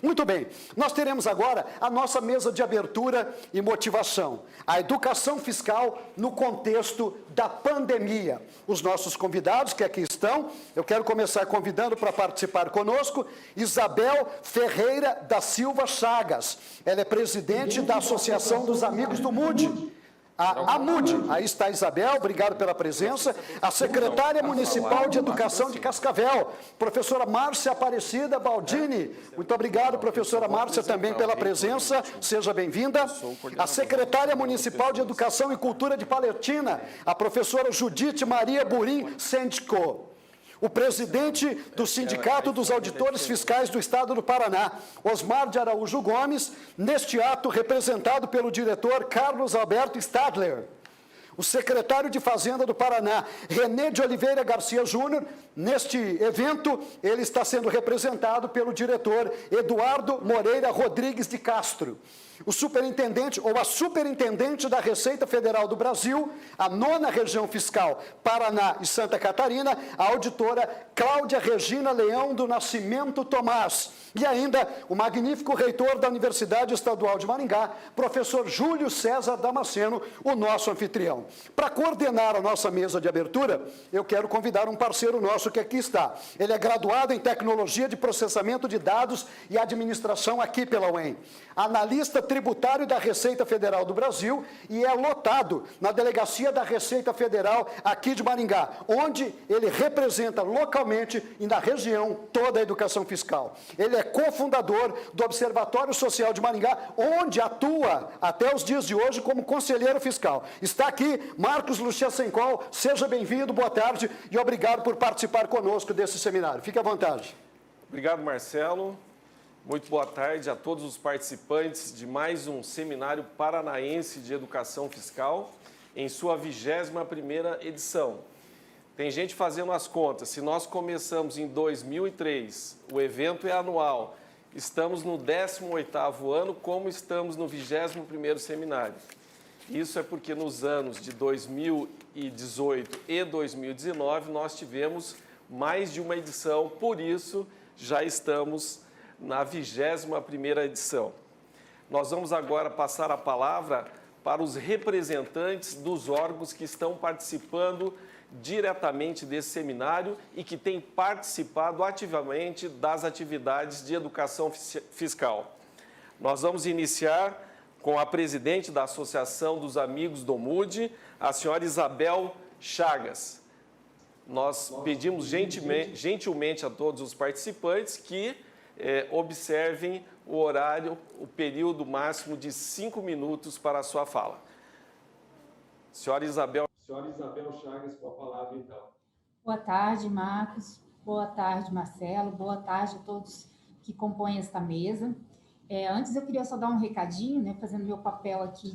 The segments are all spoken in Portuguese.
Muito bem, nós teremos agora a nossa mesa de abertura e motivação. A educação fiscal no contexto da pandemia. Os nossos convidados que aqui estão, eu quero começar convidando para participar conosco, Isabel Ferreira da Silva Chagas. Ela é presidente da Associação dos Amigos do MUD. A MUD, aí está a Isabel, obrigado pela presença. A secretária municipal de Educação de Cascavel, professora Márcia Aparecida Baldini. Muito obrigado, professora Márcia, também pela presença, seja bem-vinda. A secretária municipal de Educação e Cultura de Paletina, a professora Judite Maria Burim Sendco. O presidente do Sindicato dos Auditores Fiscais do Estado do Paraná, Osmar de Araújo Gomes, neste ato representado pelo diretor Carlos Alberto Stadler. O secretário de Fazenda do Paraná, René de Oliveira Garcia Júnior, neste evento, ele está sendo representado pelo diretor Eduardo Moreira Rodrigues de Castro. O superintendente ou a superintendente da Receita Federal do Brasil, a 9ª Região Fiscal, Paraná e Santa Catarina, a auditora Cláudia Regina Leão do Nascimento Tomás. E ainda o magnífico reitor da Universidade Estadual de Maringá, professor Júlio César Damasceno, o nosso anfitrião. Para coordenar a nossa mesa de abertura, eu quero convidar um parceiro nosso que aqui está. Ele é graduado em Tecnologia de Processamento de Dados e Administração aqui pela UEM. Analista tributário da Receita Federal do Brasil e é lotado na Delegacia da Receita Federal aqui de Maringá, onde ele representa localmente e na região toda a educação fiscal. Ele é cofundador do Observatório Social de Maringá, onde atua até os dias de hoje como conselheiro fiscal. Está aqui Marcos Luchasencol, seja bem-vindo, boa tarde e obrigado por participar conosco desse seminário. Fique à vontade. Obrigado, Marcelo. Muito boa tarde a todos os participantes de mais um Seminário Paranaense de Educação Fiscal, em sua 21ª edição. Tem gente fazendo as contas, se nós começamos em 2003, o evento é anual, estamos no 18º ano, como estamos no 21º seminário. Isso é porque nos anos de 2018 e 2019 nós tivemos mais de uma edição, por isso já estamos na 21ª edição. Nós vamos agora passar a palavra para os representantes dos órgãos que estão participando diretamente desse seminário e que têm participado ativamente das atividades de educação fiscal. Nós vamos iniciar com a presidente da Associação dos Amigos do MUD, a senhora Isabel Chagas. Nós pedimos gentilmente a todos os participantes que observem o horário, o período máximo de 5 minutos para a sua fala. Senhora Isabel Chagas, com a palavra, então. Boa tarde, Marcos. Boa tarde, Marcelo. Boa tarde a todos que compõem esta mesa. Antes eu queria só dar um recadinho, né, fazendo meu papel aqui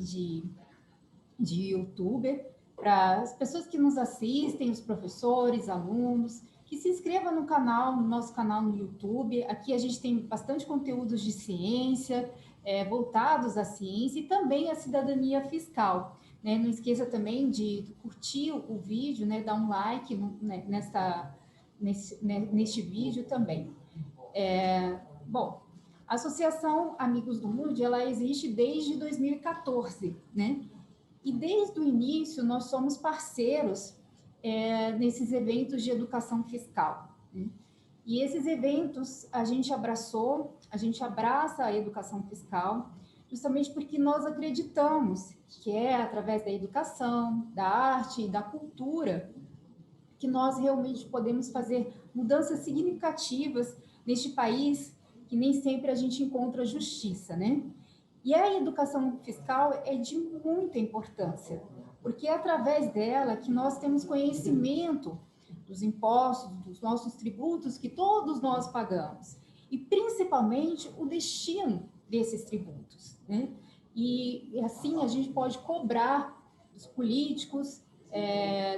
de youtuber, para as pessoas que nos assistem, os professores, alunos, que se inscrevam no canal, no nosso canal no YouTube. Aqui a gente tem bastante conteúdos de ciência, voltados à ciência e também à cidadania fiscal. Né? Não esqueça também de curtir o vídeo, né? Dar um like neste vídeo também. Bom, a Associação Amigos do MUD, ela existe desde 2014, né? E desde o início nós somos parceiros nesses eventos de educação fiscal, né? E esses eventos a gente abraça a educação fiscal, justamente porque nós acreditamos que é através da educação, da arte e da cultura que nós realmente podemos fazer mudanças significativas neste país que nem sempre a gente encontra justiça, né? E a educação fiscal é de muita importância, porque é através dela que nós temos conhecimento dos impostos, dos nossos tributos que todos nós pagamos, e principalmente o destino desses tributos, né? E assim a gente pode cobrar dos políticos,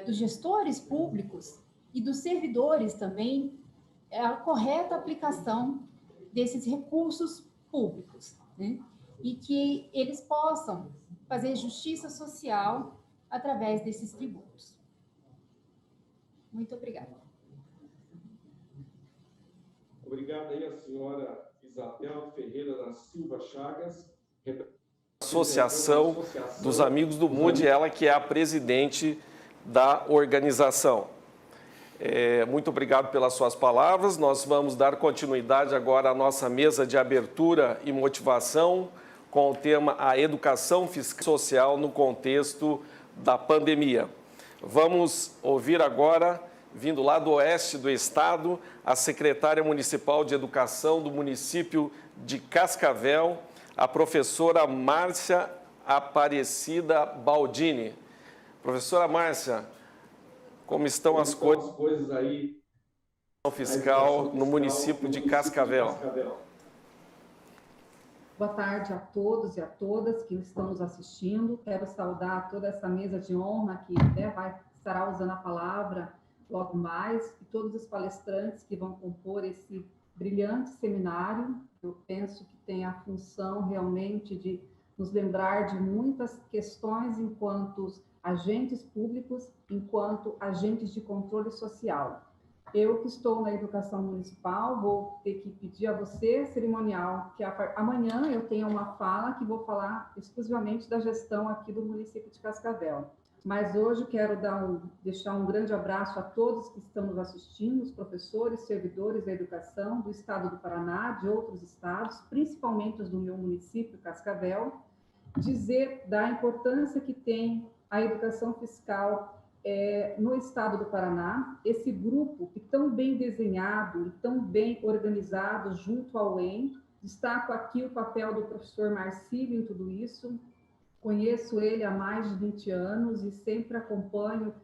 dos gestores públicos e dos servidores também a correta aplicação desses recursos públicos, né? E que eles possam fazer justiça social através desses tributos. Muito obrigada. Obrigado aí a senhora Isabel Ferreira da Silva Chagas, Associação dos Amigos do MUD, ela que é a presidente da organização. Muito obrigado pelas suas palavras. Nós vamos dar continuidade agora à nossa mesa de abertura e motivação com o tema A Educação Fiscal e Social no Contexto da Pandemia. Vamos ouvir agora, vindo lá do oeste do estado, a secretária municipal de Educação do município de Cascavel, a professora Márcia Aparecida Baldini. Professora Márcia, como estão as coisas aí fiscal no município de Cascavel? Boa tarde a todos e a todas que estão nos assistindo. Quero saudar toda essa mesa de honra que estará usando a palavra logo mais, e todos os palestrantes que vão compor esse brilhante seminário. Eu penso que tem a função realmente de nos lembrar de muitas questões enquanto agentes públicos, enquanto agentes de controle social. Eu que estou na educação municipal, vou ter que pedir a você, cerimonial, que amanhã eu tenha uma fala que vou falar exclusivamente da gestão aqui do município de Cascavel. Mas hoje quero deixar um grande abraço a todos que estão nos assistindo, os professores, servidores da educação do estado do Paraná, de outros estados, principalmente os do meu município, Cascavel, dizer da importância que tem a educação fiscal no estado do Paraná, esse grupo que tão bem desenhado e tão bem organizado junto ao UEM. Destaco aqui o papel do professor Marcílio em tudo isso. Conheço ele há mais de 20 anos e sempre acompanho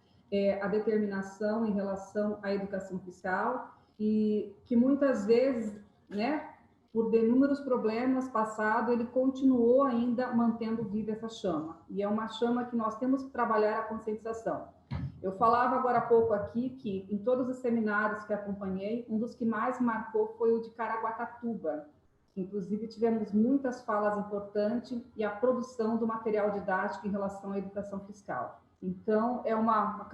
a determinação em relação à educação fiscal, e que muitas vezes, né, por inúmeros problemas passados, ele continuou ainda mantendo viva essa chama. E é uma chama que nós temos que trabalhar a conscientização. Eu falava agora há pouco aqui que, em todos os seminários que acompanhei, um dos que mais marcou foi o de Caraguatatuba. Inclusive, tivemos muitas falas importantes e a produção do material didático em relação à educação fiscal. Então, é uma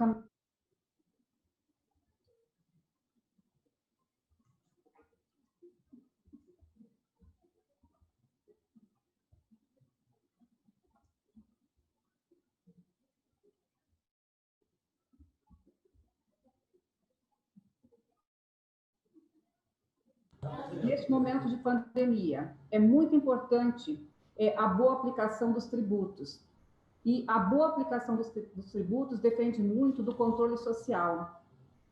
Neste momento de pandemia, é muito importante a boa aplicação dos tributos. E a boa aplicação dos tributos depende muito do controle social.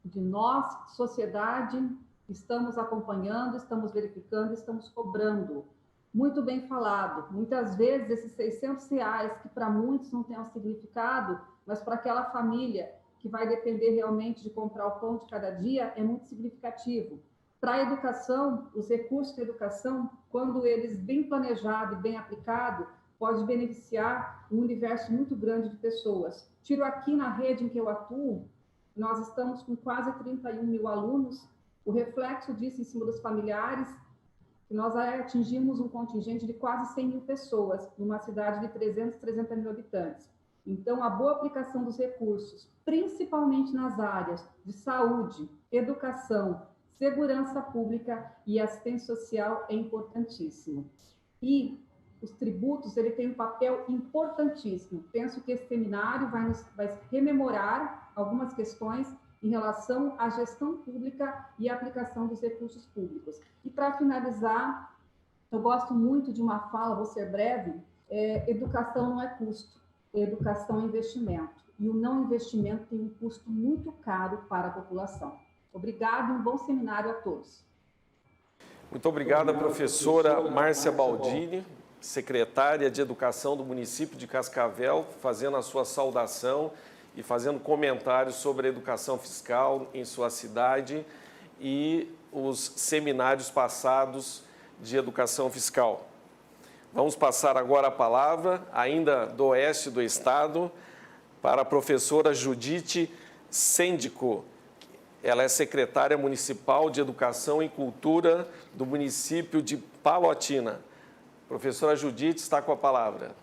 De nós, sociedade, estamos acompanhando, estamos verificando, estamos cobrando. Muito bem falado. Muitas vezes, esses R$600, que para muitos não tem um significado, mas para aquela família que vai depender realmente de comprar o pão de cada dia, é muito significativo. Para a educação, os recursos da educação, quando eles bem planejados e bem aplicados, pode beneficiar um universo muito grande de pessoas. Tiro aqui na rede em que eu atuo, nós estamos com quase 31 mil alunos. O reflexo disso em cima dos familiares, que nós atingimos um contingente de quase 100 mil pessoas, numa cidade de 300 mil habitantes. Então, a boa aplicação dos recursos, principalmente nas áreas de saúde, educação, segurança pública e assistência social, é importantíssimo. E os tributos, ele tem um papel importantíssimo. Penso que esse seminário vai rememorar algumas questões em relação à gestão pública e à aplicação dos recursos públicos. E para finalizar, eu gosto muito de uma fala, vou ser breve, educação não é custo, educação é investimento. E o não investimento tem um custo muito caro para a população. Obrigado e um bom seminário a todos. Muito obrigada, professora Márcia Baldini, secretária de Educação do município de Cascavel, fazendo a sua saudação e fazendo comentários sobre a educação fiscal em sua cidade e os seminários passados de educação fiscal. Vamos passar agora a palavra, ainda do oeste do estado, para a professora Judite Sêndico. Ela é secretária municipal de Educação e Cultura do município de Palotina. Professora Judite está com a palavra.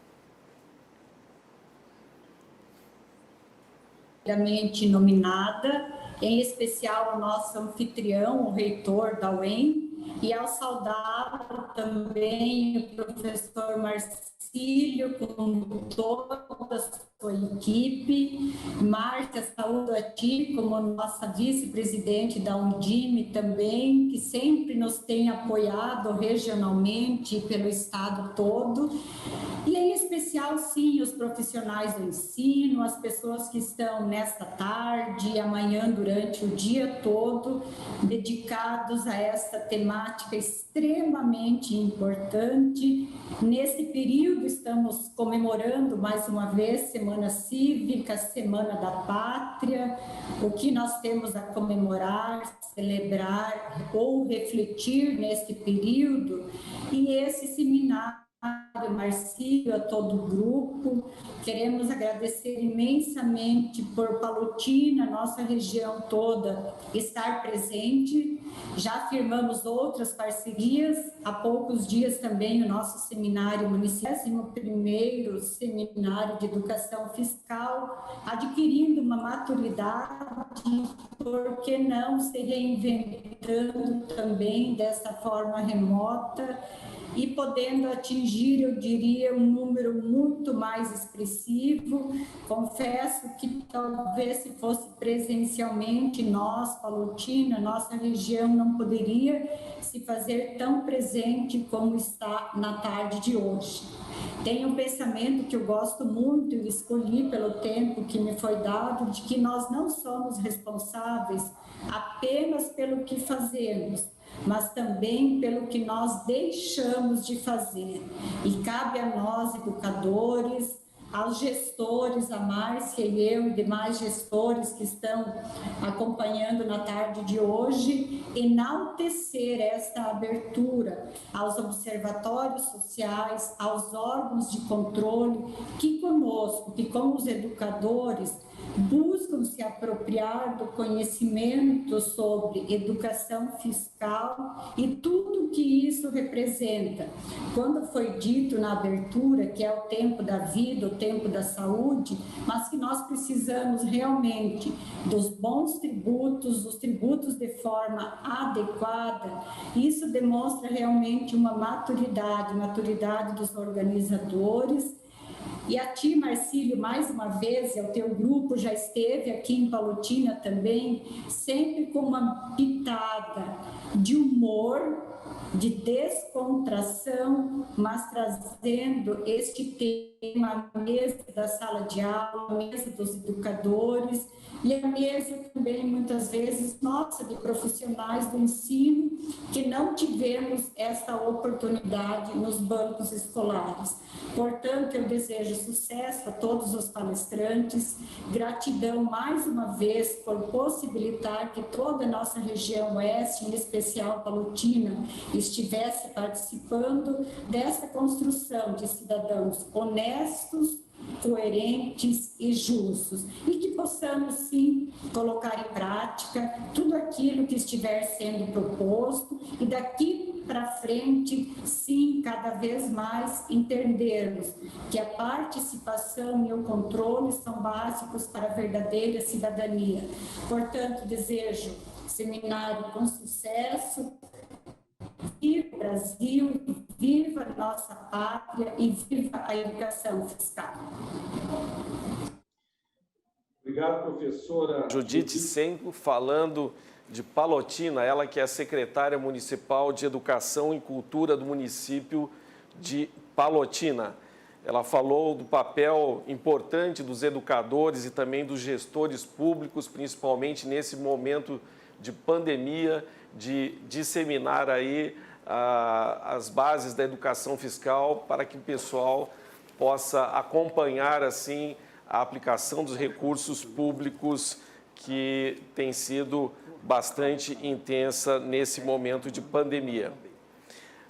Nominada, em especial o nosso anfitrião, o reitor da UEM, e ao saudar também o professor Marcílio, com toda a sua equipe. Márcia, saúdo a ti como nossa vice-presidente da Undime também, que sempre nos tem apoiado regionalmente pelo estado todo. E em especial, sim, os profissionais do ensino, as pessoas que estão nesta tarde, amanhã, durante o dia todo, dedicados a esta temática extremamente importante. Nesse período, estamos comemorando mais uma vez Semana Cívica, Semana da Pátria. O que nós temos a comemorar, celebrar ou refletir nesse período, e esse seminário, Marcílio, a todo o grupo. Queremos agradecer imensamente por Palotina, nossa região toda, estar presente. Já firmamos outras parcerias. Há poucos dias também o nosso seminário municipal, 11º Seminário de Educação Fiscal, adquirindo uma maturidade, por que não se reinventando também dessa forma remota e podendo atingir, eu diria, um número muito mais expressivo. Confesso que talvez se fosse presencialmente, nós, Palotina, nossa região não poderia se fazer tão presente como está na tarde de hoje. Tenho um pensamento que eu gosto muito e escolhi pelo tempo que me foi dado, de que nós não somos responsáveis apenas pelo que fazemos, mas também pelo que nós deixamos de fazer. E cabe a nós, educadores, aos gestores, a Márcia e eu e demais gestores que estão acompanhando na tarde de hoje, enaltecer esta abertura aos observatórios sociais, aos órgãos de controle, que conosco, que com os educadores, buscam se apropriar do conhecimento sobre educação fiscal e tudo que isso representa. Quando foi dito na abertura que é o tempo da vida, o tempo da saúde, mas que nós precisamos realmente dos bons tributos, dos tributos de forma adequada, isso demonstra realmente uma maturidade dos organizadores. E a ti, Marcílio, mais uma vez, e ao teu grupo, já esteve aqui em Palotina também, sempre com uma pitada de humor, de descontração, mas trazendo este tema à mesa da sala de aula, à mesa dos educadores, e a mesa também, muitas vezes, nossa, de profissionais do ensino, que não tivemos essa oportunidade nos bancos escolares. Portanto, eu desejo sucesso a todos os palestrantes, gratidão mais uma vez por possibilitar que toda a nossa região oeste, em especial Palotina, estivesse participando dessa construção de cidadãos honestos, coerentes e justos, e que possamos sim colocar em prática tudo aquilo que estiver sendo proposto e daqui para frente, sim, cada vez mais entendermos que a participação e o controle são básicos para a verdadeira cidadania. Portanto, desejo seminário com sucesso. Viva o Brasil, viva a nossa pátria e viva a educação fiscal. Obrigado, professora Judite Senko, falando de Palotina, ela que é a secretária municipal de Educação e Cultura do município de Palotina. Ela falou do papel importante dos educadores e também dos gestores públicos, principalmente nesse momento de pandemia, de disseminar aí as bases da educação fiscal para que o pessoal possa acompanhar assim a aplicação dos recursos públicos que tem sido bastante intensa nesse momento de pandemia.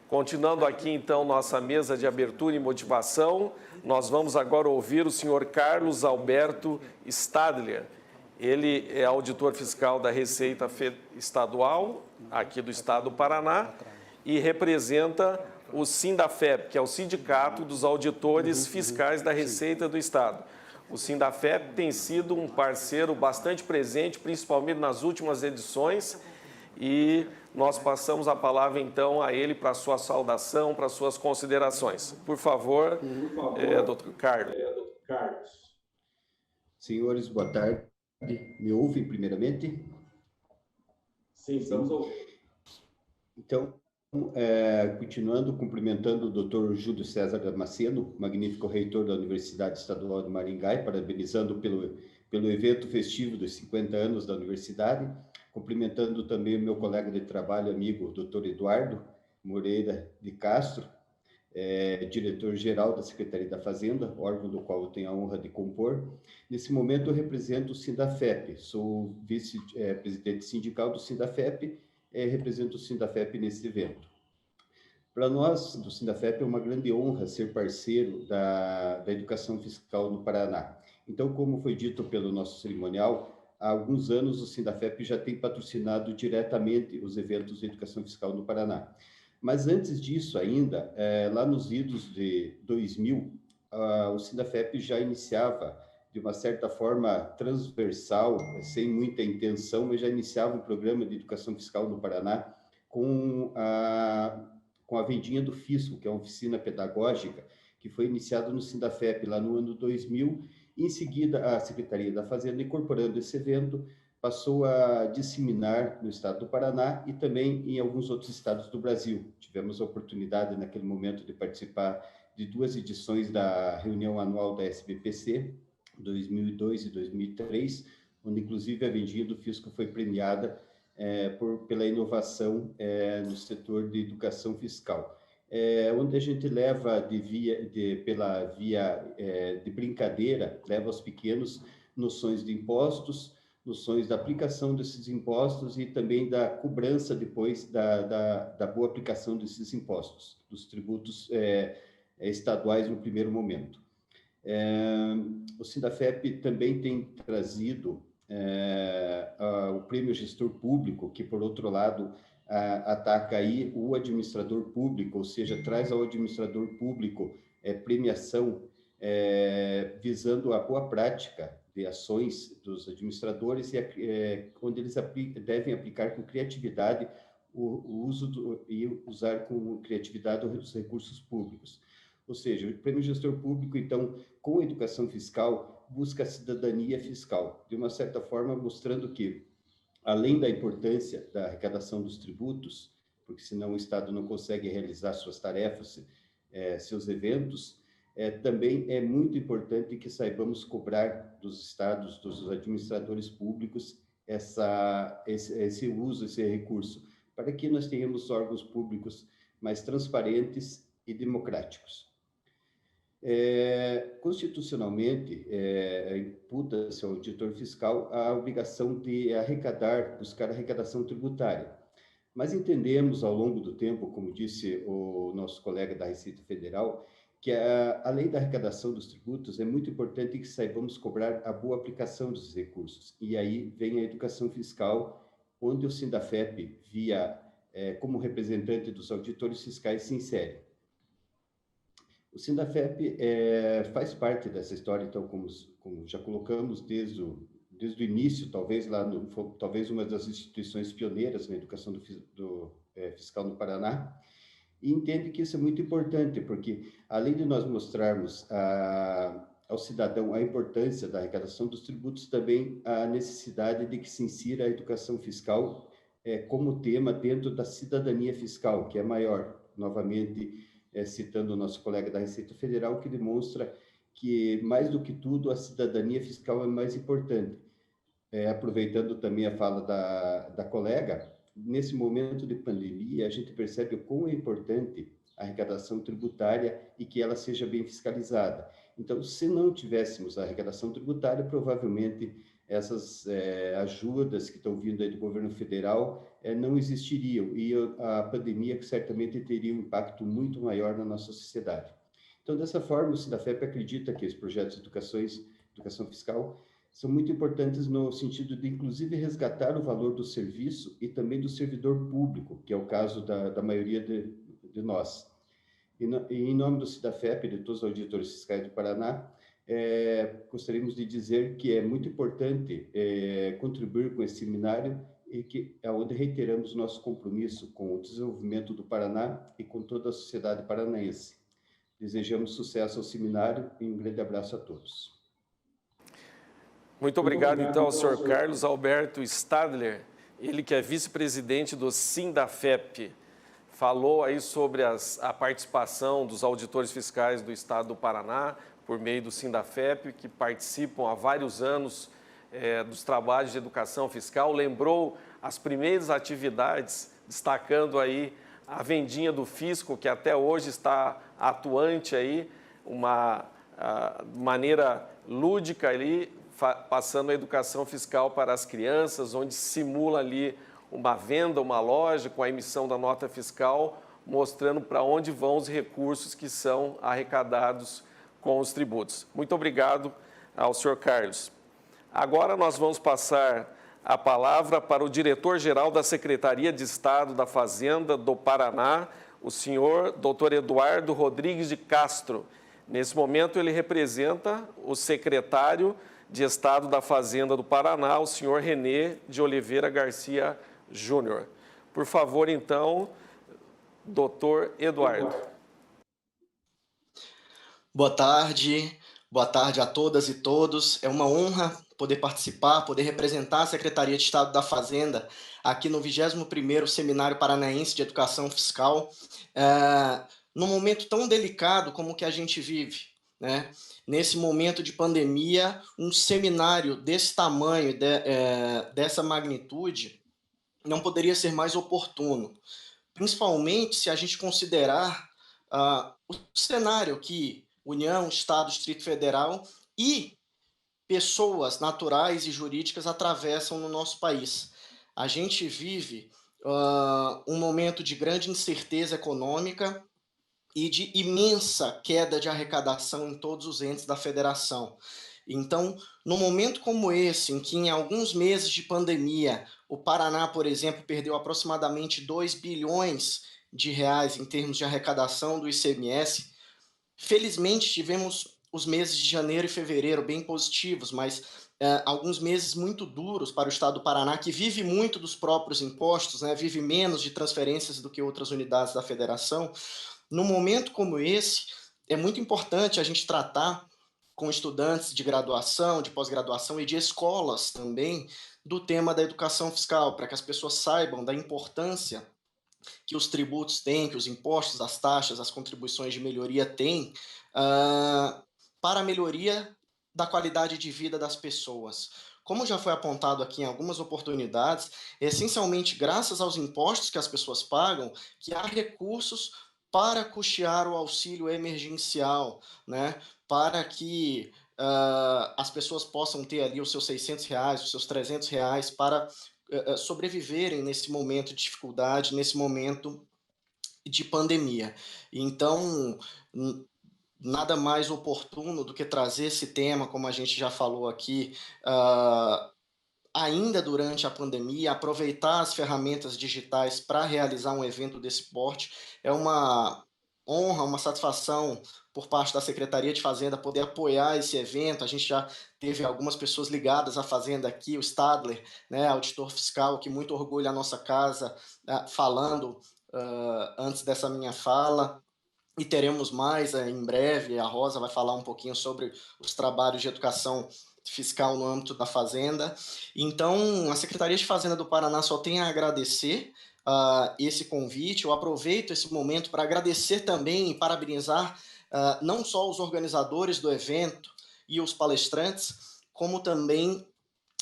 Continuando aqui, então, nossa mesa de abertura e motivação, nós vamos agora ouvir o senhor Carlos Alberto Stadler. Ele é auditor fiscal da Receita Estadual, aqui do estado do Paraná, e representa o Sindafep, que é o Sindicato dos Auditores Fiscais da Receita do Estado. O Sindafep tem sido um parceiro bastante presente, principalmente nas últimas edições, e nós passamos a palavra, então, a ele para a sua saudação, para as suas considerações. Por favor, doutor Carlos. Senhores, boa tarde. Me ouvem primeiramente? Sim, estamos ouvindo. Então, continuando, cumprimentando o Dr. Júlio César Damasceno, magnífico reitor da Universidade Estadual de Maringá, e parabenizando pelo evento festivo dos 50 anos da universidade, cumprimentando também o meu colega de trabalho, amigo, Dr. Eduardo Moreira de Castro, diretor-geral da Secretaria da Fazenda, órgão do qual eu tenho a honra de compor. Nesse momento, eu represento o Sindafep, sou vice-presidente sindical do Sindafep, represento o Sindafep nesse evento. Para nós, do Sindafep, é uma grande honra ser parceiro da educação fiscal no Paraná. Então, como foi dito pelo nosso cerimonial, há alguns anos o Sindafep já tem patrocinado diretamente os eventos de educação fiscal no Paraná. Mas antes disso ainda, lá nos idos de 2000, o Sindafep já iniciava, de uma certa forma transversal, sem muita intenção, mas já iniciava um programa de educação fiscal no Paraná com a vendinha do Fisco, que é uma oficina pedagógica, que foi iniciada no Sindafep lá no ano 2000, e em seguida a Secretaria da Fazenda, incorporando esse evento, passou a disseminar no estado do Paraná e também em alguns outros estados do Brasil. Tivemos a oportunidade, naquele momento, de participar de 2 edições da reunião anual da SBPC, 2002 e 2003, onde, inclusive, a vendinha do Fisco foi premiada pela inovação no setor de educação fiscal. Onde a gente leva pela via de brincadeira, leva aos pequenos noções de impostos, noções da aplicação desses impostos e também da cobrança depois da boa aplicação desses impostos, dos tributos estaduais no primeiro momento. O Sindafep também tem trazido o Prêmio Gestor Público, que, por outro lado, ataca aí o administrador público, ou seja, traz ao administrador público premiação visando a boa prática de ações dos administradores onde eles devem aplicar com criatividade o uso e usar com criatividade os recursos públicos. Ou seja, o Prêmio Gestor Público, então, com a educação fiscal, busca a cidadania fiscal, de uma certa forma mostrando que, além da importância da arrecadação dos tributos, porque senão o Estado não consegue realizar suas tarefas, seus eventos, também é muito importante que saibamos cobrar dos estados, dos administradores públicos, esse uso, esse recurso, para que nós tenhamos órgãos públicos mais transparentes e democráticos. Constitucionalmente, imputa-se ao auditor fiscal a obrigação de buscar arrecadação tributária. Mas entendemos ao longo do tempo, como disse o nosso colega da Receita Federal, que além da arrecadação dos tributos, é muito importante que saibamos cobrar a boa aplicação dos recursos. E aí vem a educação fiscal, onde o Sindafep, como representante dos auditores fiscais, se insere. O Sindafep faz parte dessa história, então, como já colocamos desde o início, talvez uma das instituições pioneiras na educação fiscal no Paraná, e entende que isso é muito importante, porque além de nós mostrarmos ao cidadão a importância da arrecadação dos tributos, também a necessidade de que se insira a educação fiscal como tema dentro da cidadania fiscal, que é maior. Novamente, citando o nosso colega da Receita Federal, que demonstra que, mais do que tudo, a cidadania fiscal é mais importante. Aproveitando também a fala da colega, nesse momento de pandemia, a gente percebe o quão é importante a arrecadação tributária e que ela seja bem fiscalizada. Então, se não tivéssemos a arrecadação tributária, provavelmente essas ajudas que estão vindo aí do governo federal não existiriam e a pandemia certamente teria um impacto muito maior na nossa sociedade. Então, dessa forma, o Sindafep acredita que os projetos de educação fiscal são muito importantes no sentido de, inclusive, resgatar o valor do serviço e também do servidor público, que é o caso da maioria de nós. E em nome do Sindafep e de todos os auditores fiscais do Paraná, gostaríamos de dizer que é muito importante contribuir com esse seminário e que é onde reiteramos nosso compromisso com o desenvolvimento do Paraná e com toda a sociedade paranaense. Desejamos sucesso ao seminário e um grande abraço a todos. Muito obrigado, então, ao senhor Carlos Alberto Stadler, ele que é vice-presidente do Sindafep. Falou aí sobre a participação dos auditores fiscais do Estado do Paraná, por meio do Sindafep, que participam há vários anos dos trabalhos de educação fiscal. Lembrou as primeiras atividades, destacando aí a vendinha do fisco, que até hoje está atuante aí, uma maneira lúdica ali, passando a educação fiscal para as crianças, onde simula ali uma venda, uma loja, com a emissão da nota fiscal, mostrando para onde vão os recursos que são arrecadados com os tributos. Muito obrigado ao senhor Carlos. Agora nós vamos passar a palavra para o diretor-geral da Secretaria de Estado da Fazenda do Paraná, o senhor Dr. Eduardo Rodrigues de Castro. Nesse momento ele representa o secretário de Estado da Fazenda do Paraná, o senhor Renê de Oliveira Garcia Júnior. Por favor, então, doutor Eduardo. Boa tarde a todas e todos. É uma honra poder participar, poder representar a Secretaria de Estado da Fazenda aqui no 21º Seminário Paranaense de Educação Fiscal, num momento tão delicado como o que a gente vive, né? Nesse momento de pandemia, um seminário desse tamanho, dessa magnitude, não poderia ser mais oportuno, principalmente se a gente considerar o cenário que União, Estado, Distrito Federal e pessoas naturais e jurídicas atravessam no nosso país. A gente vive um momento de grande incerteza econômica e de imensa queda de arrecadação em todos os entes da federação. Então, num momento como esse, em que em alguns meses de pandemia, o Paraná, por exemplo, perdeu aproximadamente 2 bilhões de reais em termos de arrecadação do ICMS, felizmente tivemos os meses de janeiro e fevereiro bem positivos, mas alguns meses muito duros para o Estado do Paraná, que vive muito dos próprios impostos, né, vive menos de transferências do que outras unidades da federação. Num momento como esse, é muito importante a gente tratar com estudantes de graduação, de pós-graduação e de escolas também, do tema da educação fiscal, para que as pessoas saibam da importância que os tributos têm, que os impostos, as taxas, as contribuições de melhoria têm para a melhoria da qualidade de vida das pessoas. Como já foi apontado aqui em algumas oportunidades, é essencialmente graças aos impostos que as pessoas pagam que há recursos para custear o auxílio emergencial, né? Para que as pessoas possam ter ali os seus R$600, os seus R$300 para sobreviverem nesse momento de dificuldade, nesse momento de pandemia. Então, nada mais oportuno do que trazer esse tema, como a gente já falou aqui, ainda durante a pandemia, aproveitar as ferramentas digitais para realizar um evento desse porte. É uma honra, uma satisfação por parte da Secretaria de Fazenda poder apoiar esse evento. A gente já teve algumas pessoas ligadas à Fazenda aqui, o Stadler, né, auditor fiscal, que muito orgulha a nossa casa, falando antes dessa minha fala. E teremos mais em breve. A Rosa vai falar um pouquinho sobre os trabalhos de educação fiscal no âmbito da Fazenda. Então, a Secretaria de Fazenda do Paraná só tem a agradecer esse convite. Eu aproveito esse momento para agradecer também e parabenizar não só os organizadores do evento e os palestrantes, como também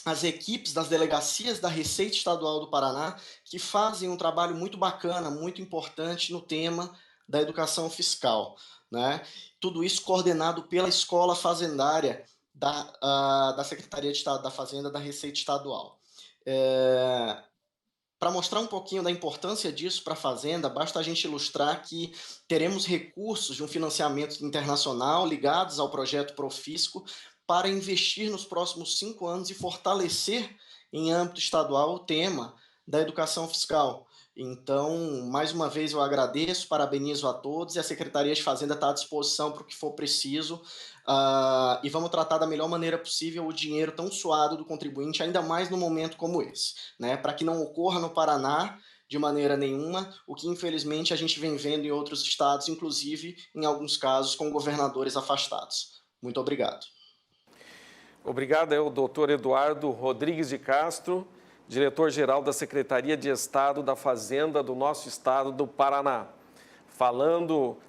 as equipes das delegacias da Receita Estadual do Paraná, que fazem um trabalho muito bacana, muito importante no tema da educação fiscal, né? Tudo isso coordenado pela Escola Fazendária da Secretaria de Estado da Fazenda da Receita Estadual. Para mostrar um pouquinho da importância disso para a Fazenda, basta a gente ilustrar que teremos recursos de um financiamento internacional ligados ao projeto Profisco para investir nos próximos 5 anos e fortalecer em âmbito estadual o tema da educação fiscal. Então, mais uma vez eu agradeço, parabenizo a todos e a Secretaria de Fazenda está à disposição para o que for preciso, e vamos tratar da melhor maneira possível o dinheiro tão suado do contribuinte, ainda mais num momento como esse, né? Para que não ocorra no Paraná de maneira nenhuma, o que infelizmente a gente vem vendo em outros estados, inclusive em alguns casos com governadores afastados. Muito obrigado. Obrigado ao doutor Eduardo Rodrigues de Castro, diretor-geral da Secretaria de Estado da Fazenda do nosso estado do Paraná.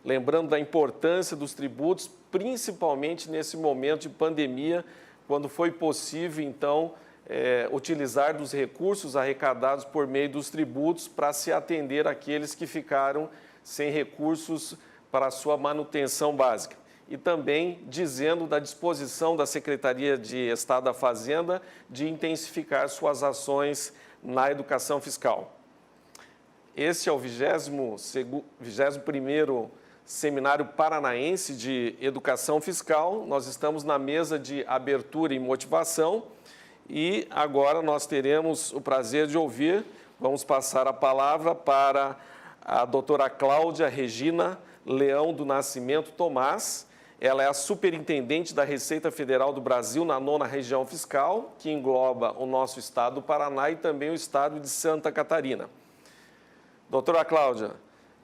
Lembrando da importância dos tributos, principalmente nesse momento de pandemia, quando foi possível, então, utilizar dos recursos arrecadados por meio dos tributos para se atender àqueles que ficaram sem recursos para a sua manutenção básica. E também dizendo da disposição da Secretaria de Estado da Fazenda de intensificar suas ações na educação fiscal. Este é o 21º Seminário Paranaense de Educação Fiscal. Nós estamos na mesa de abertura e motivação e agora nós teremos o prazer de ouvir, vamos passar a palavra para a doutora Cláudia Regina Leão do Nascimento Tomás. Ela é a superintendente da Receita Federal do Brasil na 9ª Região Fiscal, que engloba o nosso estado do Paraná e também o estado de Santa Catarina. Doutora Cláudia, o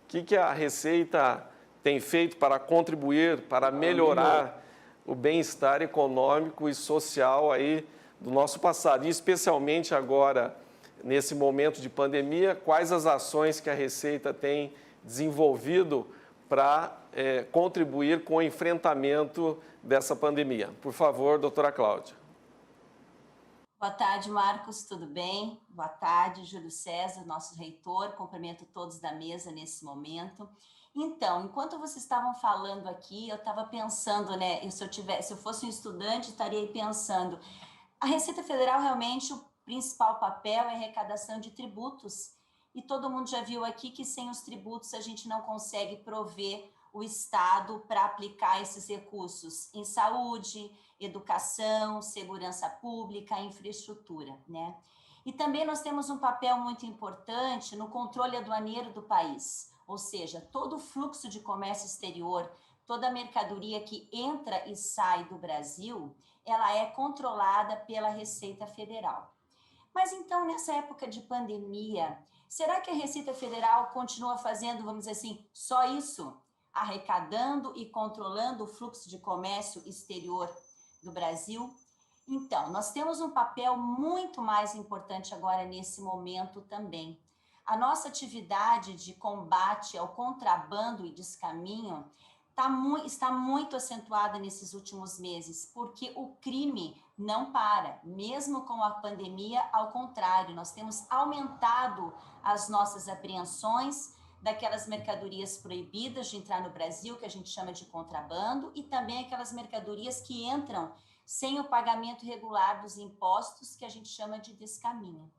que a Receita tem feito para contribuir, para melhorar o bem-estar econômico e social aí do nosso passado, e especialmente agora, nesse momento de pandemia, quais as ações que a Receita tem desenvolvido para contribuir com o enfrentamento dessa pandemia? Por favor, doutora Cláudia. Boa tarde, Marcos, tudo bem? Boa tarde, Júlio César, nosso reitor, cumprimento todos da mesa nesse momento. Então, enquanto vocês estavam falando aqui, eu estava pensando, né, se eu fosse um estudante, estaria aí pensando, a Receita Federal realmente o principal papel é a arrecadação de tributos, e todo mundo já viu aqui que sem os tributos a gente não consegue prover o Estado para aplicar esses recursos em saúde, educação, segurança pública, infraestrutura, né? E também nós temos um papel muito importante no controle aduaneiro do país, ou seja, todo o fluxo de comércio exterior, toda a mercadoria que entra e sai do Brasil, ela é controlada pela Receita Federal. Mas então, nessa época de pandemia, será que a Receita Federal continua fazendo, vamos dizer assim, só isso? Arrecadando e controlando o fluxo de comércio exterior do Brasil? Então, nós temos um papel muito mais importante agora nesse momento também. A nossa atividade de combate ao contrabando e descaminho está muito acentuada nesses últimos meses, porque o crime não para, mesmo com a pandemia, ao contrário, nós temos aumentado as nossas apreensões daquelas mercadorias proibidas de entrar no Brasil, que a gente chama de contrabando, e também aquelas mercadorias que entram sem o pagamento regular dos impostos, que a gente chama de descaminho.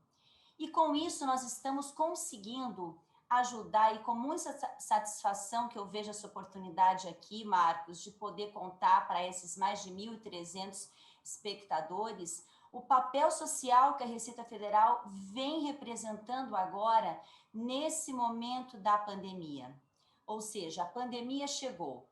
E com isso nós estamos conseguindo ajudar, e com muita satisfação que eu vejo essa oportunidade aqui, Marcos, de poder contar para esses mais de 1.300 espectadores o papel social que a Receita Federal vem representando agora nesse momento da pandemia. Ou seja, a pandemia chegou.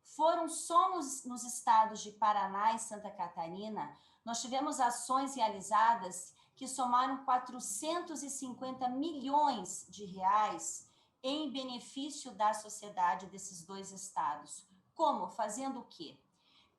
Foram só nos estados de Paraná e Santa Catarina, nós tivemos ações realizadas que somaram 450 milhões de reais em benefício da sociedade desses dois estados. Como? Fazendo o quê?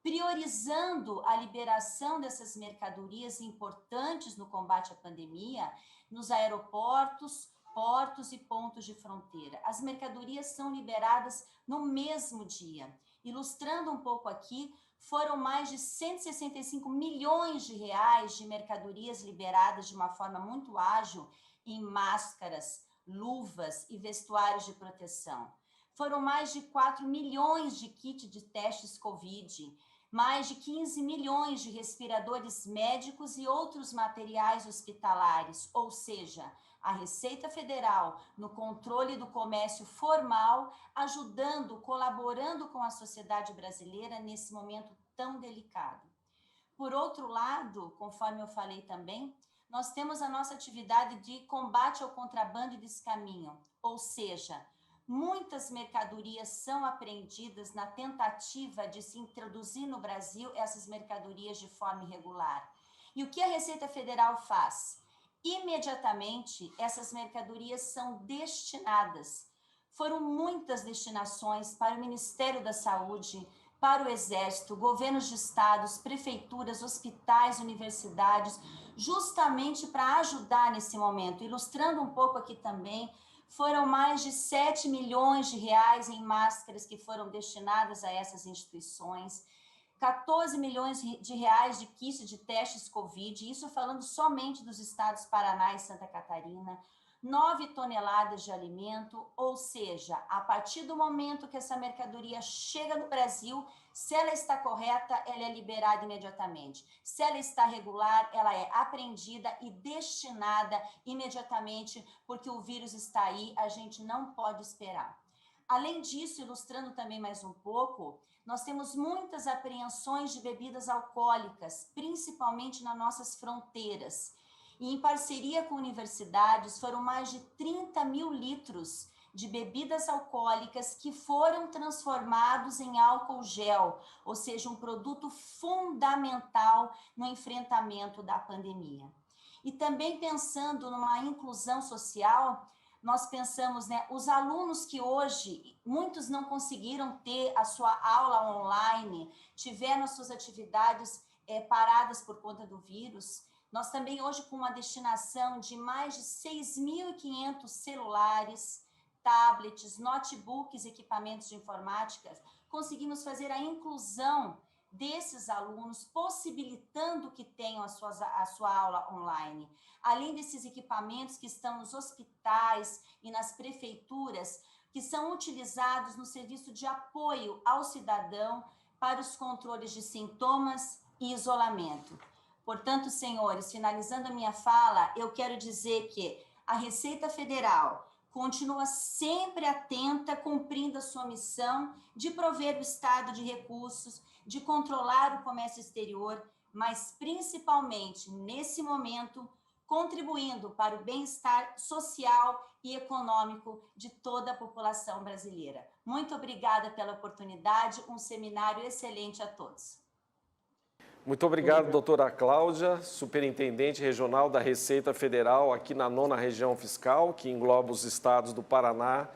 Priorizando a liberação dessas mercadorias importantes no combate à pandemia nos aeroportos, portos e pontos de fronteira. As mercadorias são liberadas no mesmo dia. Ilustrando um pouco aqui, foram mais de 165 milhões de reais de mercadorias liberadas de uma forma muito ágil em máscaras, luvas e vestuários de proteção. Foram mais de 4 milhões de kits de testes Covid, mais de 15 milhões de respiradores médicos e outros materiais hospitalares, ou seja, a Receita Federal no controle do comércio formal, ajudando, colaborando com a sociedade brasileira nesse momento tão delicado. Por outro lado, conforme eu falei também, nós temos a nossa atividade de combate ao contrabando e descaminho, ou seja, muitas mercadorias são apreendidas na tentativa de se introduzir no Brasil essas mercadorias de forma irregular. E o que a Receita Federal faz? Imediatamente, essas mercadorias são destinadas. Foram muitas destinações para o Ministério da Saúde, para o Exército, governos de estados, prefeituras, hospitais, universidades, justamente para ajudar nesse momento. Ilustrando um pouco aqui também, foram mais de 7 milhões de reais em máscaras que foram destinadas a essas instituições, 14 milhões de reais de kits de testes Covid, isso falando somente dos estados Paraná e Santa Catarina, 9 toneladas de alimento, ou seja, a partir do momento que essa mercadoria chega no Brasil, se ela está correta, ela é liberada imediatamente. Se ela está regular, ela é apreendida e destinada imediatamente, porque o vírus está aí, a gente não pode esperar. Além disso, ilustrando também mais um pouco, nós temos muitas apreensões de bebidas alcoólicas, principalmente nas nossas fronteiras. E em parceria com universidades, foram mais de 30 mil litros de bebidas alcoólicas que foram transformados em álcool gel, ou seja, um produto fundamental no enfrentamento da pandemia. E também pensando numa inclusão social, nós pensamos, os alunos que hoje, muitos não conseguiram ter a sua aula online, tiveram as suas atividades paradas por conta do vírus. Nós também hoje, com uma destinação de mais de 6.500 celulares, tablets, notebooks, equipamentos de informática, conseguimos fazer a inclusão desses alunos, possibilitando que tenham a sua aula online. Além desses equipamentos que estão nos hospitais e nas prefeituras, que são utilizados no serviço de apoio ao cidadão para os controles de sintomas e isolamento. Portanto, senhores, finalizando a minha fala, eu quero dizer que a Receita Federal continua sempre atenta, cumprindo a sua missão de prover o Estado de recursos, de controlar o comércio exterior, mas principalmente, nesse momento, contribuindo para o bem-estar social e econômico de toda a população brasileira. Muito obrigada pela oportunidade, um seminário excelente a todos. Muito obrigado, doutora Cláudia, superintendente regional da Receita Federal aqui na 9ª Região Fiscal, que engloba os estados do Paraná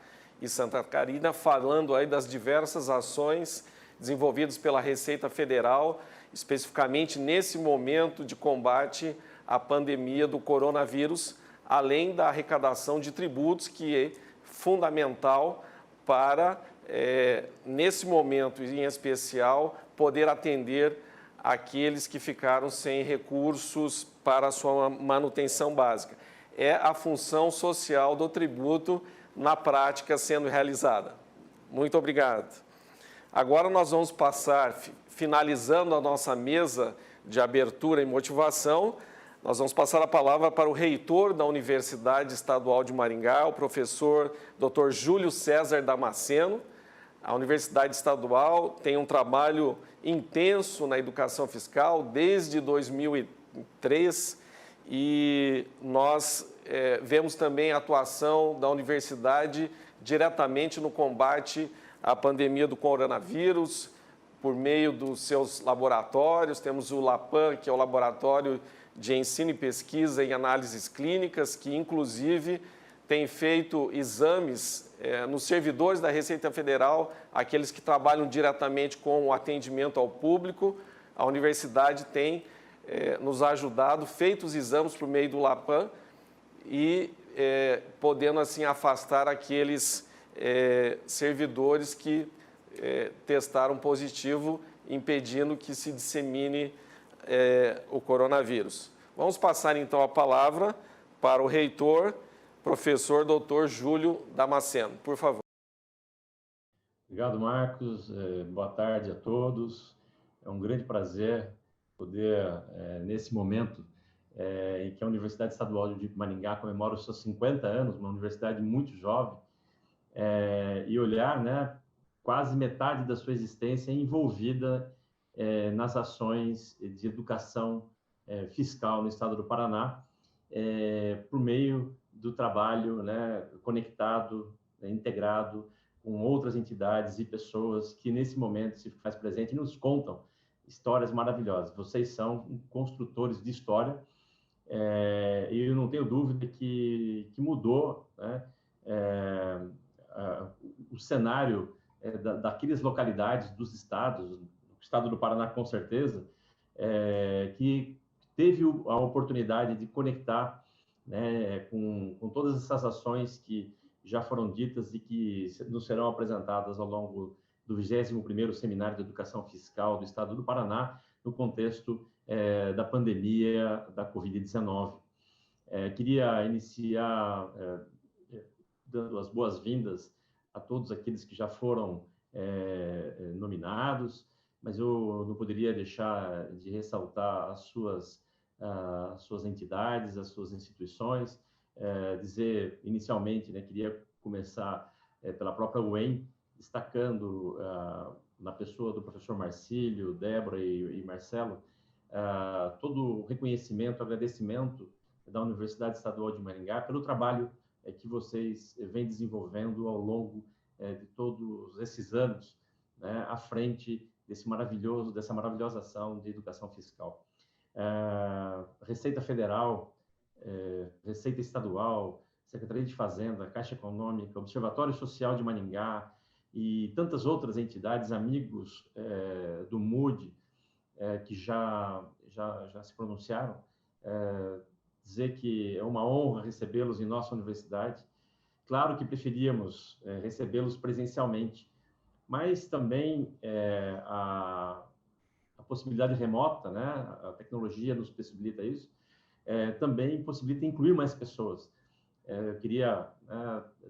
e Santa Catarina, falando aí das diversas ações desenvolvidas pela Receita Federal, especificamente nesse momento de combate à pandemia do coronavírus, além da arrecadação de tributos, que é fundamental para, nesse momento em especial, poder atender aqueles que ficaram sem recursos para a sua manutenção básica. É a função social do tributo na prática sendo realizada. Muito obrigado. Agora nós vamos passar, finalizando a nossa mesa de abertura e motivação, nós vamos passar a palavra para o reitor da Universidade Estadual de Maringá, o professor Dr. Júlio César Damasceno. A Universidade Estadual tem um trabalho intenso na educação fiscal desde 2003 e nós vemos também a atuação da universidade diretamente no combate à pandemia do coronavírus, por meio dos seus laboratórios. Temos o LAPAN, que é o Laboratório de Ensino e Pesquisa em Análises Clínicas, que inclusive tem feito exames nos servidores da Receita Federal, aqueles que trabalham diretamente com o atendimento ao público. A universidade tem nos ajudado, feito os exames por meio do LAPAN e podendo assim afastar aqueles servidores que testaram positivo, impedindo que se dissemine o coronavírus. Vamos passar então a palavra para o reitor, professor Dr. Júlio Damasceno, por favor. Obrigado, Marcos. Boa tarde a todos. É um grande prazer poder, nesse momento em que a Universidade Estadual de Maringá comemora os seus 50 anos, uma universidade muito jovem, e olhar, quase metade da sua existência envolvida nas ações de educação fiscal no estado do Paraná. por meio do trabalho, né, conectado, integrado com outras entidades e pessoas que nesse momento se faz presente e nos contam histórias maravilhosas. Vocês são construtores de história, e eu não tenho dúvida que mudou, né, o cenário daquelas localidades, dos estados, o estado do Paraná com certeza, que teve a oportunidade de conectar, né, com todas essas ações que já foram ditas e que nos serão apresentadas ao longo do 21º Seminário de Educação Fiscal do Estado do Paraná, no contexto da pandemia da Covid-19. Queria iniciar dando as boas-vindas a todos aqueles que já foram nominados, mas eu não poderia deixar de ressaltar as suas entidades, as suas instituições, dizer inicialmente, né, queria começar pela própria UEM, destacando na pessoa do professor Marcílio, Débora e Marcelo, todo o reconhecimento, agradecimento da Universidade Estadual de Maringá pelo trabalho que vocês vêm desenvolvendo ao longo de todos esses anos, né, à frente dessa maravilhosa ação de educação fiscal. Receita Federal, Receita Estadual, Secretaria de Fazenda, Caixa Econômica, Observatório Social de Maringá e tantas outras entidades, amigos do MUD, que já se pronunciaram, dizer que é uma honra recebê-los em nossa universidade. Claro que preferíamos recebê-los presencialmente, mas também a possibilidade remota, né, a tecnologia nos possibilita isso, também possibilita incluir mais pessoas. Eu queria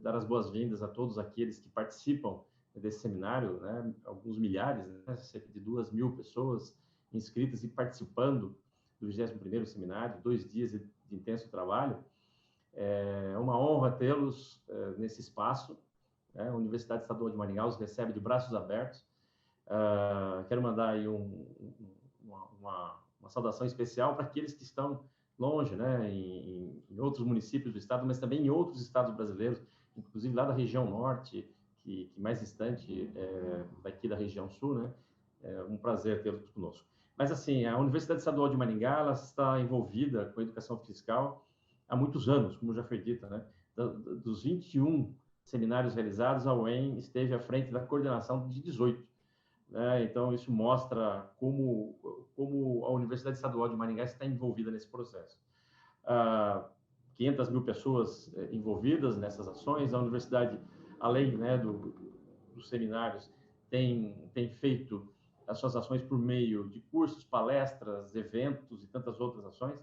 dar as boas-vindas a todos aqueles que participam desse seminário, né, alguns milhares, né, cerca de 2.000 pessoas inscritas e participando do 21º Seminário, 2 dias de intenso trabalho. É uma honra tê-los nesse espaço. A Universidade Estadual de Maringá os recebe de braços abertos. Quero mandar aí uma saudação especial para aqueles que estão longe, né, em outros municípios do estado, mas também em outros estados brasileiros, inclusive lá da região norte, que mais distante daqui da região sul, né? É um prazer tê-los conosco. Mas, assim, a Universidade Estadual de Maringá, ela está envolvida com a educação fiscal há muitos anos, como já foi dito, né? Dos 21 seminários realizados, a UEM esteve à frente da coordenação de 18. Né? Então, isso mostra como a Universidade Estadual de Maringá está envolvida nesse processo. 500.000 pessoas envolvidas nessas ações. A universidade, além, né, dos seminários, tem feito as suas ações por meio de cursos, palestras, eventos e tantas outras ações.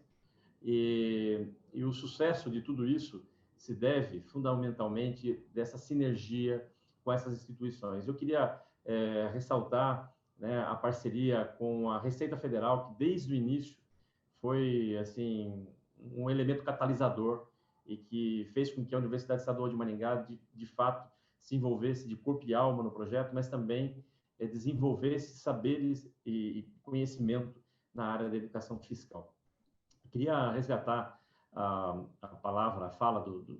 E o sucesso de tudo isso se deve fundamentalmente dessa sinergia com essas instituições. Eu queria ressaltar, né, a parceria com a Receita Federal, que desde o início foi, assim, um elemento catalisador e que fez com que a Universidade Estadual de Maringá, de fato, se envolvesse de corpo e alma no projeto, mas também desenvolvesse saberes e conhecimento na área da educação fiscal. Eu queria resgatar a palavra, a fala do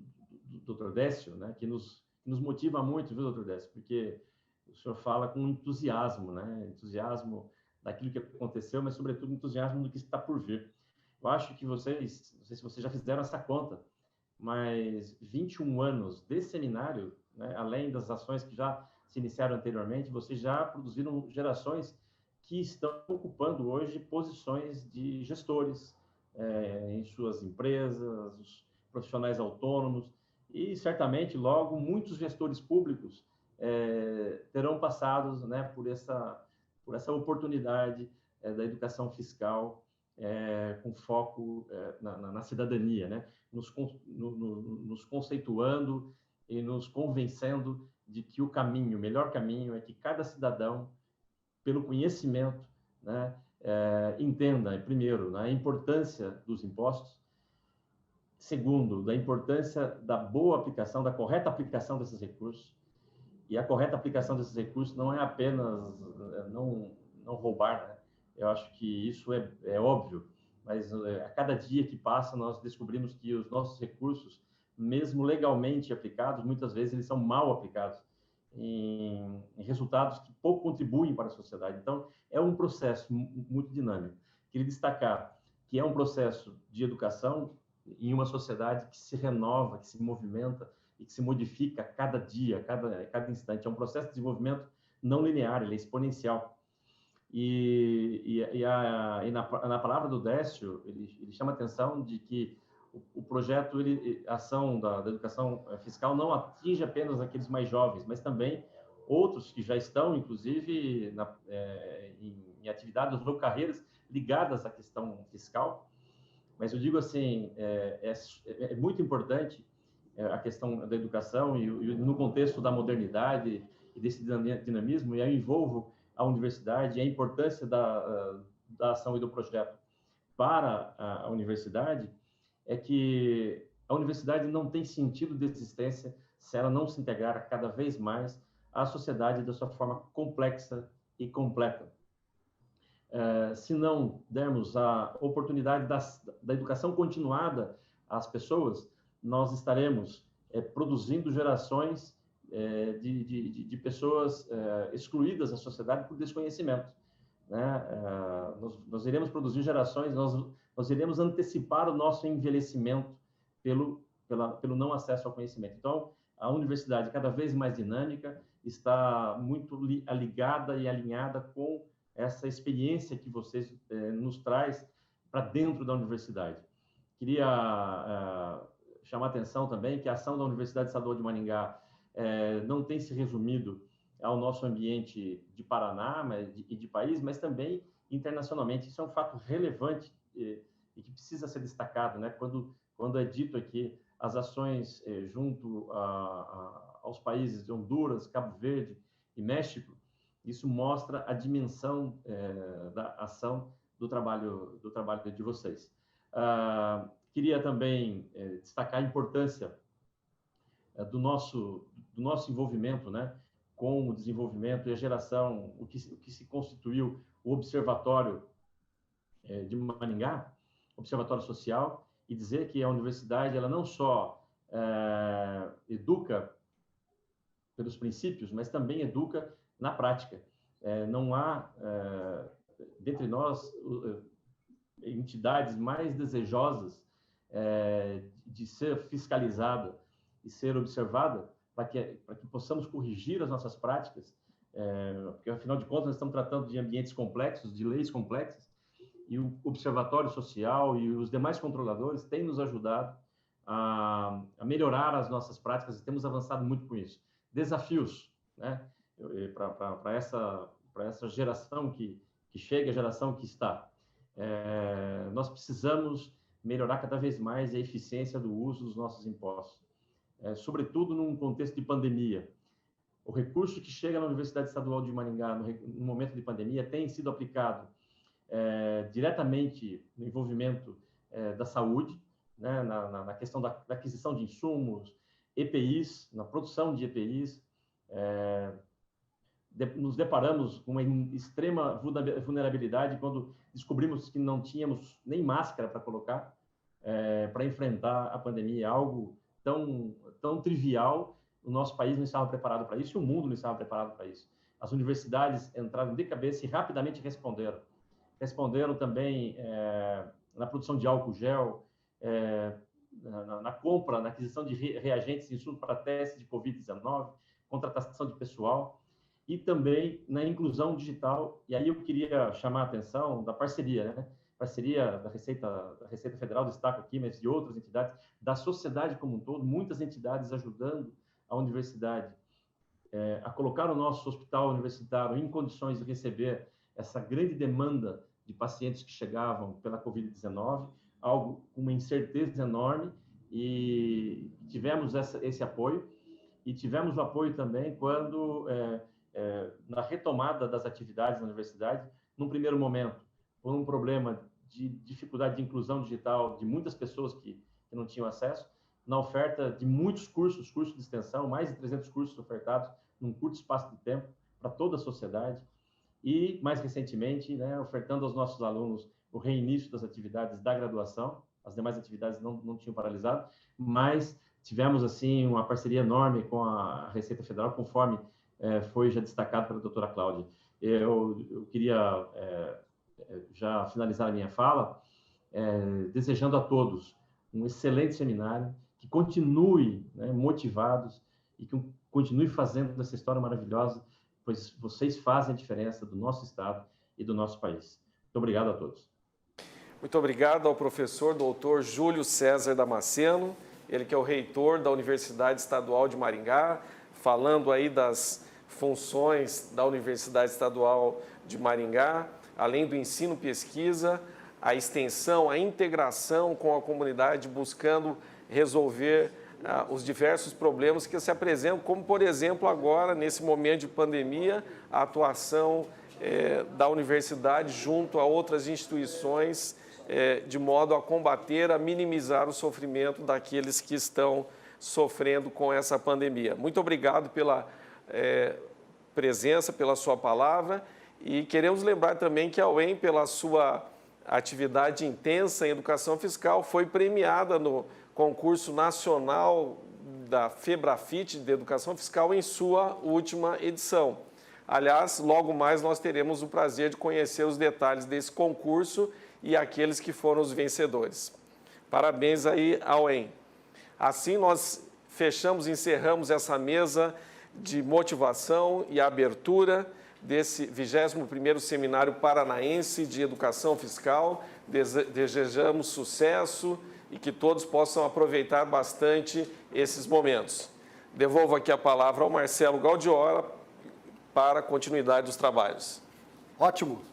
Dr. Décio, né, que nos motiva muito, viu, Dr. Décio? Porque o senhor fala com entusiasmo, né? Entusiasmo daquilo que aconteceu, mas, sobretudo, entusiasmo do que está por vir. Eu acho que vocês, não sei se vocês já fizeram essa conta, mas 21 anos de seminário, né, além das ações que já se iniciaram anteriormente, vocês já produziram gerações que estão ocupando hoje posições de gestores em suas empresas, os profissionais autônomos, e certamente logo muitos gestores públicos terão passado, né, por essa oportunidade da educação fiscal com foco na cidadania, né, nos conceituando e nos convencendo de que o melhor caminho é que cada cidadão, pelo conhecimento, né, entenda, primeiro, né, a importância dos impostos, segundo, da importância da boa aplicação, da correta aplicação desses recursos. E a correta aplicação desses recursos não é apenas não roubar, né? Eu acho que isso é óbvio, mas a cada dia que passa nós descobrimos que os nossos recursos, mesmo legalmente aplicados, muitas vezes eles são mal aplicados em resultados que pouco contribuem para a sociedade. Então, é um processo muito dinâmico. Queria destacar que é um processo de educação em uma sociedade que se renova, que se movimenta e que se modifica a cada dia, a cada instante. É um processo de desenvolvimento não linear, ele é exponencial. E na palavra do Décio, ele chama a atenção de que o projeto, a ação da educação fiscal não atinge apenas aqueles mais jovens, mas também outros que já estão, inclusive, em atividades ou carreiras ligadas à questão fiscal. Mas eu digo assim, é muito importante a questão da educação e no contexto da modernidade e desse dinamismo, e aí envolvo a universidade e a importância da ação e do projeto para a universidade, é que a universidade não tem sentido de existência se ela não se integrar cada vez mais à sociedade da sua forma complexa e completa. Se não dermos a oportunidade da educação continuada às pessoas, nós estaremos produzindo gerações de pessoas excluídas da sociedade por desconhecimento, né? Nós iremos produzir gerações, nós iremos antecipar o nosso envelhecimento pelo não acesso ao conhecimento. Então, a universidade, cada vez mais dinâmica, está muito ligada e alinhada com essa experiência que vocês nos traz para dentro da universidade. Queria chamar a atenção também que a ação da Universidade Estadual de Maringá não tem se resumido ao nosso ambiente de Paraná e de país, mas também internacionalmente. Isso é um fato relevante e que precisa ser destacado, né? Quando é dito aqui as ações junto aos países de Honduras, Cabo Verde e México, isso mostra a dimensão da ação do trabalho de vocês. Queria também destacar a importância do nosso envolvimento, né, com o desenvolvimento e a geração, o que se constituiu o Observatório de Maringá, Observatório Social, e dizer que a universidade ela não só educa pelos princípios, mas também educa na prática. Não há, dentre nós, entidades mais desejosas de ser fiscalizada e ser observada para que possamos corrigir as nossas práticas, porque, afinal de contas, nós estamos tratando de ambientes complexos, de leis complexas, e o Observatório Social e os demais controladores têm nos ajudado a melhorar as nossas práticas e temos avançado muito com isso. Desafios, né, para essa geração que chega, a geração que está. Nós precisamos melhorar cada vez mais a eficiência do uso dos nossos impostos, sobretudo num contexto de pandemia. O recurso que chega na Universidade Estadual de Maringá no momento de pandemia tem sido aplicado diretamente no envolvimento da saúde, né, na questão da aquisição de insumos, EPIs, na produção de EPIs. Nos deparamos com uma extrema vulnerabilidade quando descobrimos que não tínhamos nem máscara para colocar para enfrentar a pandemia, algo tão trivial. O nosso país não estava preparado para isso e o mundo não estava preparado para isso. As universidades entraram de cabeça e rapidamente responderam. Responderam também na produção de álcool gel, na compra, na aquisição de reagentes e insumos para testes de Covid-19, contratação de pessoal e também na inclusão digital. E aí eu queria chamar a atenção da parceria, né? Parceria da Receita Federal, destaco aqui, mas de outras entidades, da sociedade como um todo, muitas entidades ajudando a universidade a colocar o nosso hospital universitário em condições de receber essa grande demanda de pacientes que chegavam pela Covid-19, algo com uma incerteza enorme, e tivemos esse apoio, e tivemos o apoio também quando, na retomada das atividades na universidade, num primeiro momento, por um problema de dificuldade de inclusão digital de muitas pessoas que não tinham acesso, na oferta de muitos cursos de extensão, mais de 300 cursos ofertados num curto espaço de tempo para toda a sociedade, e, mais recentemente, né, ofertando aos nossos alunos o reinício das atividades da graduação. As demais atividades não tinham paralisado, mas tivemos, assim, uma parceria enorme com a Receita Federal, conforme foi já destacado pela doutora Cláudia. Eu queria já finalizar a minha fala desejando a todos um excelente seminário, que continue, né, motivados e que continue fazendo essa história maravilhosa, pois vocês fazem a diferença do nosso Estado e do nosso país. Muito obrigado a todos. Muito obrigado ao professor doutor Júlio César Damasceno, ele que é o reitor da Universidade Estadual de Maringá, falando aí das funções da Universidade Estadual de Maringá, além do ensino e pesquisa, a extensão, a integração com a comunidade, buscando resolver os diversos problemas que se apresentam, como, por exemplo, agora, nesse momento de pandemia, a atuação da universidade junto a outras instituições, de modo a combater, a minimizar o sofrimento daqueles que estão sofrendo com essa pandemia. Muito obrigado pela presença, pela sua palavra, e queremos lembrar também que a UEM, pela sua atividade intensa em educação fiscal, foi premiada no concurso nacional da FEBRAFIT de educação fiscal em sua última edição. Aliás, logo mais nós teremos o prazer de conhecer os detalhes desse concurso e aqueles que foram os vencedores. Parabéns aí ao UEM. Assim nós encerramos essa mesa de motivação e abertura desse 21º Seminário Paranaense de Educação Fiscal. Desejamos sucesso e que todos possam aproveitar bastante esses momentos. Devolvo aqui a palavra ao Marcelo Gaudiora para a continuidade dos trabalhos. Ótimo.